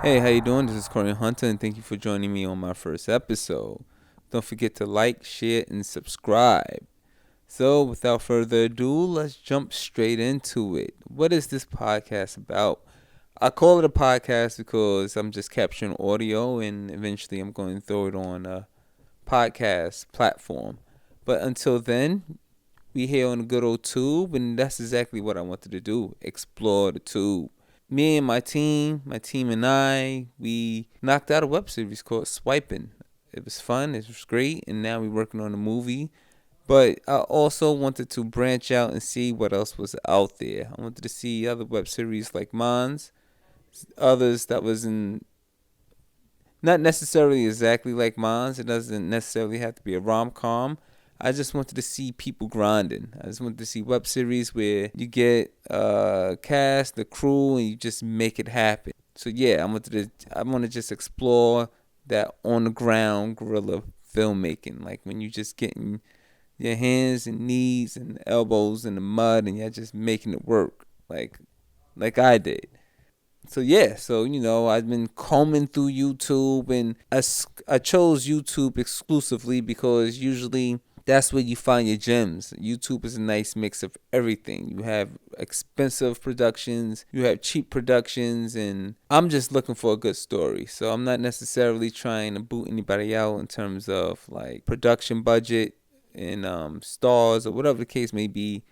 Hey, how you doing? This is Cory Hunter, and thank you for joining me on my first episode. Don't forget to like, share, and subscribe. So, without further ado, let's jump straight into it. What is this podcast about? I call it a podcast because I'm just capturing audio, and eventually I'm going to throw it on a podcast platform. But until then, we here on the good old tube, and that's exactly what I wanted to do: explore the tube. Me and my team and I, we knocked out a web series called Swiping. It was fun, it was great, and now we're working on a movie. But I also wanted to branch out and see what else was out there. I wanted to see other web series like mine's, others that was in not necessarily exactly like mine's. It doesn't necessarily have to be a rom-com. I just wanted to see people grinding. I just wanted to see web series where you get cast, the crew, and you just make it happen. So yeah, I want to just explore that on the ground guerrilla filmmaking, like when you just getting your hands and knees and elbows in the mud and you're just making it work, like I did. So yeah, I've been combing through YouTube, and I chose YouTube exclusively because usually that's where you find your gems. YouTube is a nice mix of everything. You have expensive productions, you have cheap productions, and I'm just looking for a good story. So I'm not necessarily trying to boot anybody out in terms of like production budget and stars or whatever the case may be.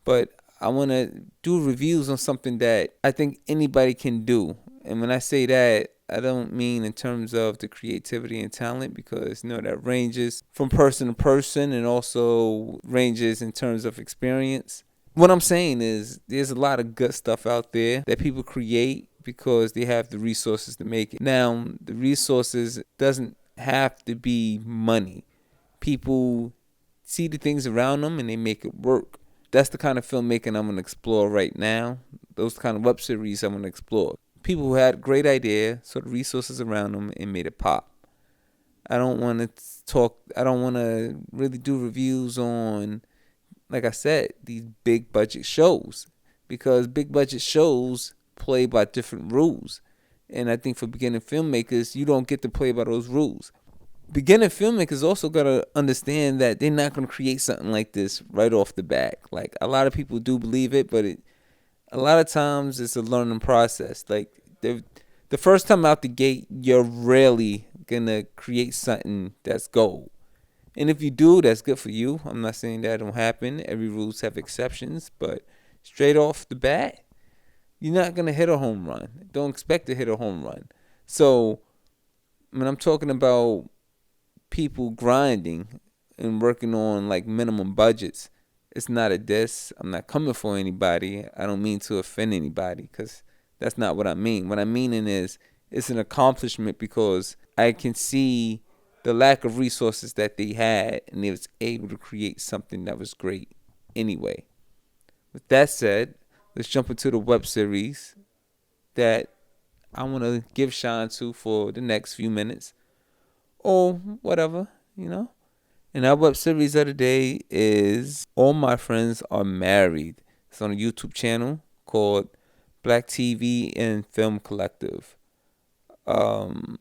But I want to do reviews on something that I think anybody can do. And when I say that, I don't mean in terms of the creativity and talent, because that ranges from person to person and also ranges in terms of experience. What I'm saying is there's a lot of good stuff out there that people create because they have the resources to make it. Now, the resources doesn't have to be money. People see the things around them and they make it work. That's the kind of filmmaking I'm going to explore right now. Those kind of web series I'm going to explore. People who had great idea, sort of resources around them, and made it pop. I don't want to really do reviews on, like I said, these big budget shows, because big budget shows play by different rules. And I think for beginning filmmakers, you don't get to play by those rules. Beginning filmmakers also gotta understand that they're not gonna create something like this right off the bat. Like, a lot of people do believe it, but a lot of times it's a learning process. Like, the first time out the gate, you're rarely gonna create something that's gold. And if you do, that's good for you. I'm not saying that don't happen. Every rules have exceptions, but straight off the bat, you're not gonna hit a home run. Don't expect to hit a home run. So when I'm talking about people grinding and working on like minimum budgets, it's not a diss. I'm not coming for anybody. I don't mean to offend anybody, because that's not what I mean. What I'm meaning is it's an accomplishment because I can see the lack of resources that they had, and they was able to create something that was great anyway. With that said, let's jump into the web series that I want to give shine to for the next few minutes, or whatever. And our web series of the day is All My Friends Are Married. It's on a YouTube channel called Black TV and Film Collective. Um,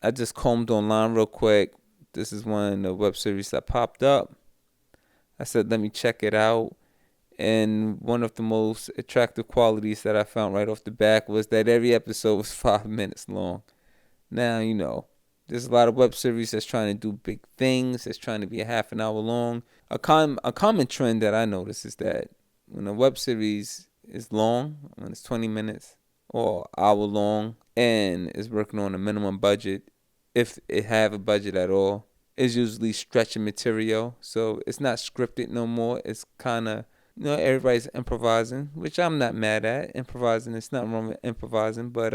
I just combed online real quick. This is one of the web series that popped up. I said, let me check it out. And one of the most attractive qualities that I found right off the bat was that every episode was 5 minutes long. Now, there's a lot of web series that's trying to do big things, that's trying to be a half an hour long. A common trend that I notice is that when a web series is long, when it's 20 minutes or hour long, and is working on a minimum budget, if it have a budget at all, it's usually stretching material. So it's not scripted no more. It's kind of, everybody's improvising, which I'm not mad at. Improvising, it's not wrong with improvising, but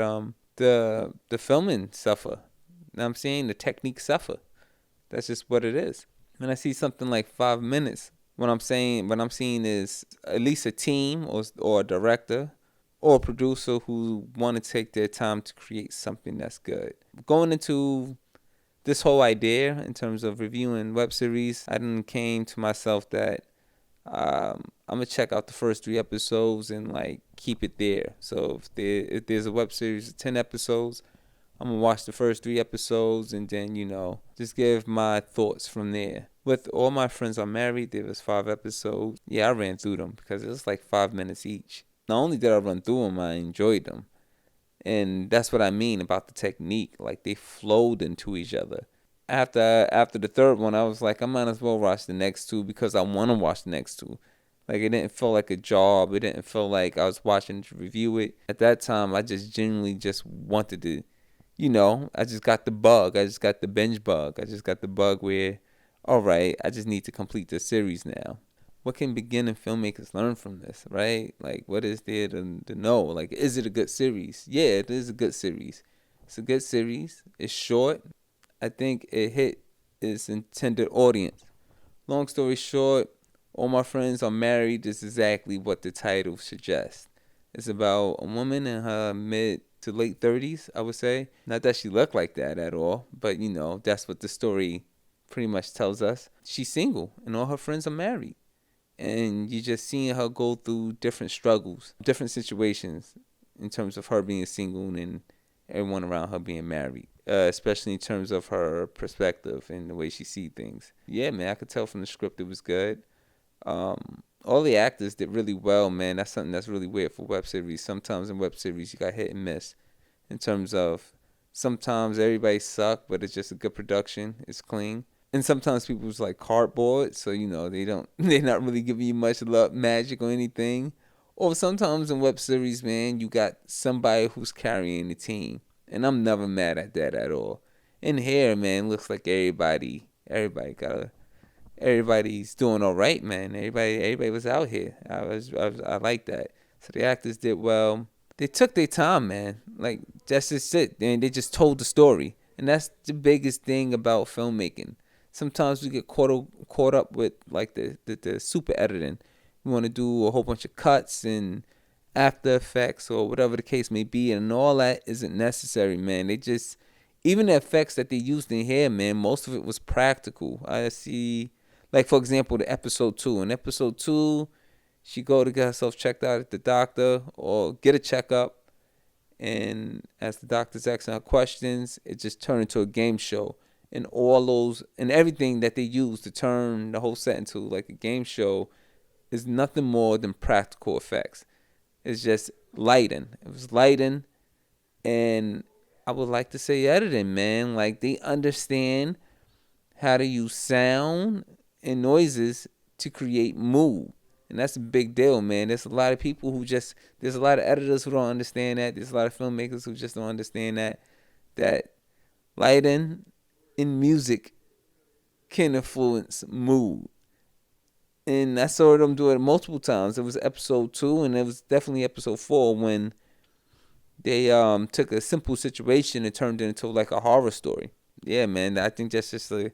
the filming suffer. Now I'm saying the technique suffer. That's just what it is. When I see something like 5 minutes, what I'm seeing is at least a team or a director or a producer who want to take their time to create something that's good. Going into this whole idea in terms of reviewing web series, I then came to myself that I'm gonna check out the first 3 episodes and like keep it there. So if there's a web series of 10 episodes, I'm gonna watch the first 3 episodes and then just give my thoughts from there. With All My Friends Are Married, there was 5 episodes. Yeah, I ran through them because it was like 5 minutes each. Not only did I run through them, I enjoyed them, and that's what I mean about the technique. Like they flowed into each other. After the third one, I was like, I might as well watch the next two because I want to watch the next two. Like it didn't feel like a job. It didn't feel like I was watching to review it. At that time, I just genuinely just wanted to, I just got the bug. I just got the binge bug. I just got the bug where, all right, I just need to complete the series now. What can beginning filmmakers learn from this, right? Like, what is there to know? Like, is it a good series? Yeah, it is a good series. It's a good series. It's short. I think it hit its intended audience. Long story short, All My Friends Are Married is exactly what the title suggests. It's about a woman in her mid to late 30s, I would say. Not that she looked like that at all, but that's what the story pretty much tells us. She's single and all her friends are married. And you just seeing her go through different struggles, different situations in terms of her being single and everyone around her being married, especially in terms of her perspective and the way she sees things. Yeah, man, I could tell from the script it was good. All the actors did really well, man. That's something that's really weird for web series. Sometimes in web series you got hit and miss in terms of sometimes everybody suck, but it's just a good production. It's clean. And sometimes people's like cardboard, so they're not really giving you much love, magic or anything. Or sometimes in web series, man, you got somebody who's carrying the team, and I'm never mad at that at all. In here, man, looks like everybody's doing all right, man. Everybody was out here. I like that. So the actors did well. They took their time, man. Like that's just it. And they just told the story, and that's the biggest thing about filmmaking. Sometimes we get caught up with like the super editing. We want to do a whole bunch of cuts and After Effects or whatever the case may be, and all that isn't necessary, man. They just even the effects that they used in here, man. Most of it was practical. I see, like for example, the episode 2. In episode 2, she go to get herself checked out at the doctor or get a checkup, and as the doctor's asking her questions, it just turned into a game show. And all those and everything that they use to turn the whole set into like a game show is nothing more than practical effects. It's just lighting. It was lighting, and I would like to say editing, man. Like they understand how to use sound and noises to create mood. And that's a big deal, man. There's a lot of people there's a lot of editors who don't understand that. There's a lot of filmmakers who just don't understand that lighting in music can influence mood. And I saw them do it multiple times. It was episode 2 and it was definitely episode 4 when they took a simple situation and turned it into like a horror story. Yeah, man. I think that's just a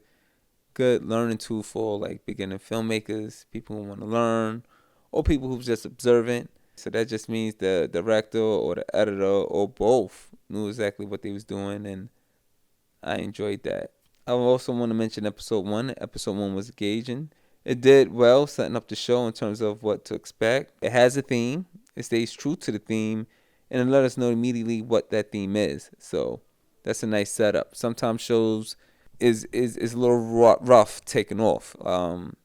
good learning tool for like beginning filmmakers, people who want to learn, or people who's just observant. So that just means the director or the editor or both knew exactly what they was doing, and I enjoyed that. I also want to mention episode 1. Episode 1 was engaging. It did well setting up the show in terms of what to expect. It has a theme. It stays true to the theme, and it let us know immediately what that theme is. So that's a nice setup. Sometimes shows is a little rough taking off.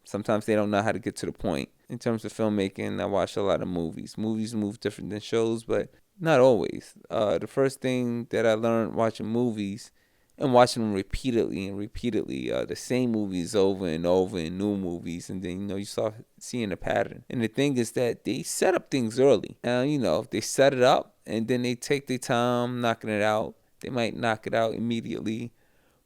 Sometimes they don't know how to get to the point. In terms of filmmaking, I watch a lot of movies. Movies move different than shows, but not always. The first thing that I learned watching movies and watching them repeatedly and repeatedly, the same movies over and over in new movies, and then you start seeing a pattern. And the thing is that they set up things early. Now if they set it up and then they take their time knocking it out, they might knock it out immediately.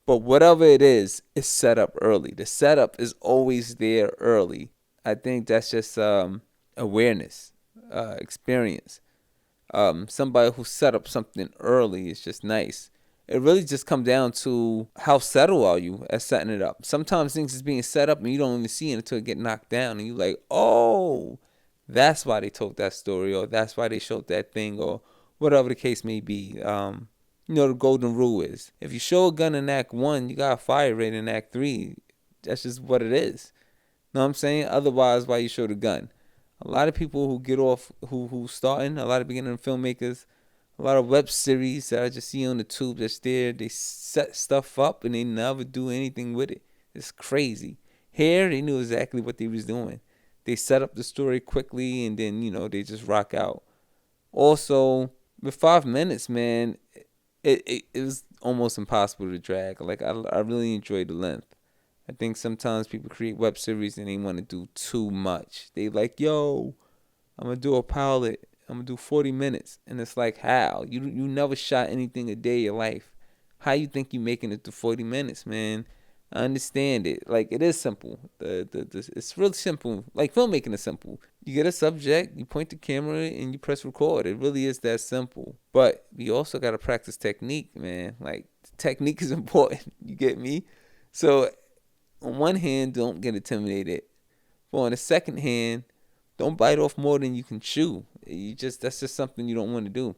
But whatever it is, it's set up early. The setup is always there early. I think that's just awareness, experience. Somebody who set up something early is just nice. It really just comes down to how settled are you at setting it up. Sometimes things is being set up and you don't even see it until it get knocked down, and you're like, oh, that's why they told that story, or that's why they showed that thing, or whatever the case may be. The golden rule is if you show a gun in Act 1, you gotta fire it in Act 3. That's just what it is. Know what I'm saying? Otherwise, why you show the gun? A lot of people who get off, who starting, a lot of beginning filmmakers, a lot of web series that I just see on the tube that's there. They set stuff up and they never do anything with it. It's crazy. Here, they knew exactly what they was doing. They set up the story quickly and then, they just rock out. Also, with 5 minutes, man, it was almost impossible to drag. Like, I really enjoyed the length. I think sometimes people create web series and they want to do too much. They like, yo, I'm gonna do a pilot. I'm gonna do 40 minutes, and it's like, how you never shot anything a day of your life? How you think you making it to 40 minutes, man? I understand it. Like, it is simple. The it's really simple. Like, filmmaking is simple. You get a subject, you point the camera, and you press record. It really is that simple. But you also gotta practice technique, man. Like, technique is important. You get me? So on one hand, don't get intimidated. But on the second hand, don't bite off more than you can chew. That's just something you don't want to do.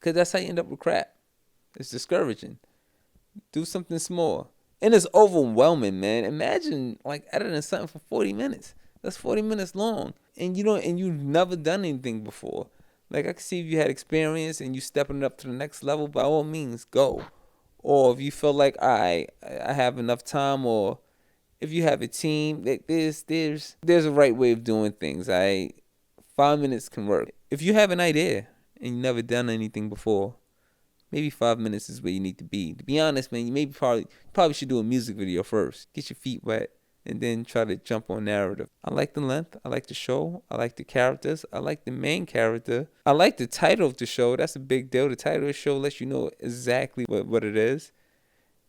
Cause that's how you end up with crap. It's discouraging. Do something small. And it's overwhelming, man. Imagine like editing something for 40 minutes. That's 40 minutes long. And you've never done anything before. Like, I can see if you had experience and you stepping it up to the next level, by all means, go. Or if you feel like I have enough time, or if you have a team, there's a right way of doing things. 5 minutes can work. If you have an idea and you never done anything before, maybe 5 minutes is where you need to be. To be honest, man, you probably should do a music video first. Get your feet wet and then try to jump on narrative. I like the length. I like the show. I like the characters. I like the main character. I like the title of the show. That's a big deal. The title of the show lets you know exactly what it is.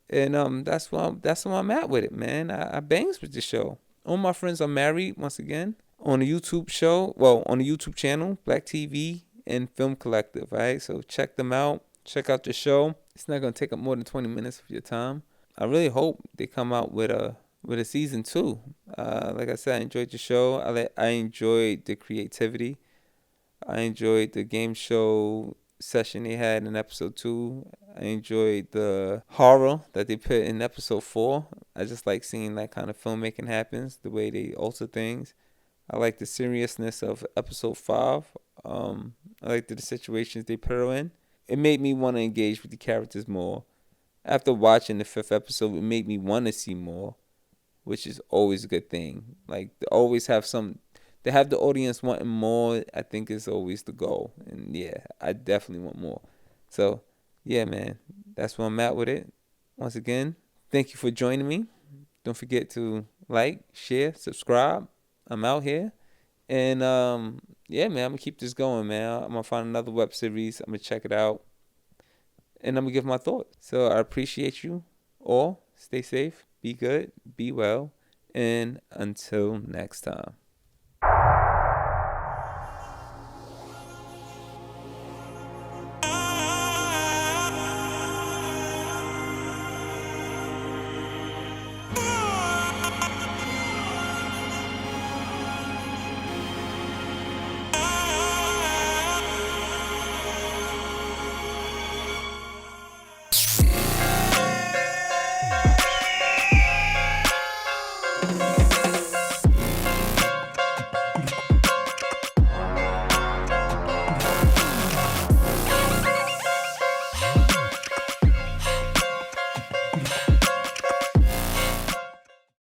And that's where I'm at with it, man. I bangs with the show. All my friends are married once again on the YouTube show. Well, on the YouTube channel, Black TV and Film Collective. All right, so check them out. Check out the show. It's not gonna take up more than 20 minutes of your time. I really hope they come out with a season 2. Like I said, I enjoyed the show. I enjoyed the creativity. I enjoyed the game show session they had in episode 2. I enjoyed the horror that they put in episode 4. I just like seeing that kind of filmmaking happens, the way they alter things. I like the seriousness of episode 5. I like the situations they put her in. It made me want to engage with the characters more. After watching the 5th episode, it made me want to see more, which is always a good thing. Like, to have the audience wanting more, I think is always the goal. And yeah, I definitely want more. So yeah, man, that's where I'm at with it. Once again, thank you for joining me. Don't forget to like, share, subscribe. I'm out here. And yeah, man, I'm gonna keep this going, man. I'm gonna find another web series. I'm gonna check it out. And I'm gonna give my thoughts. So I appreciate you all. Stay safe, be good, be well, and until next time.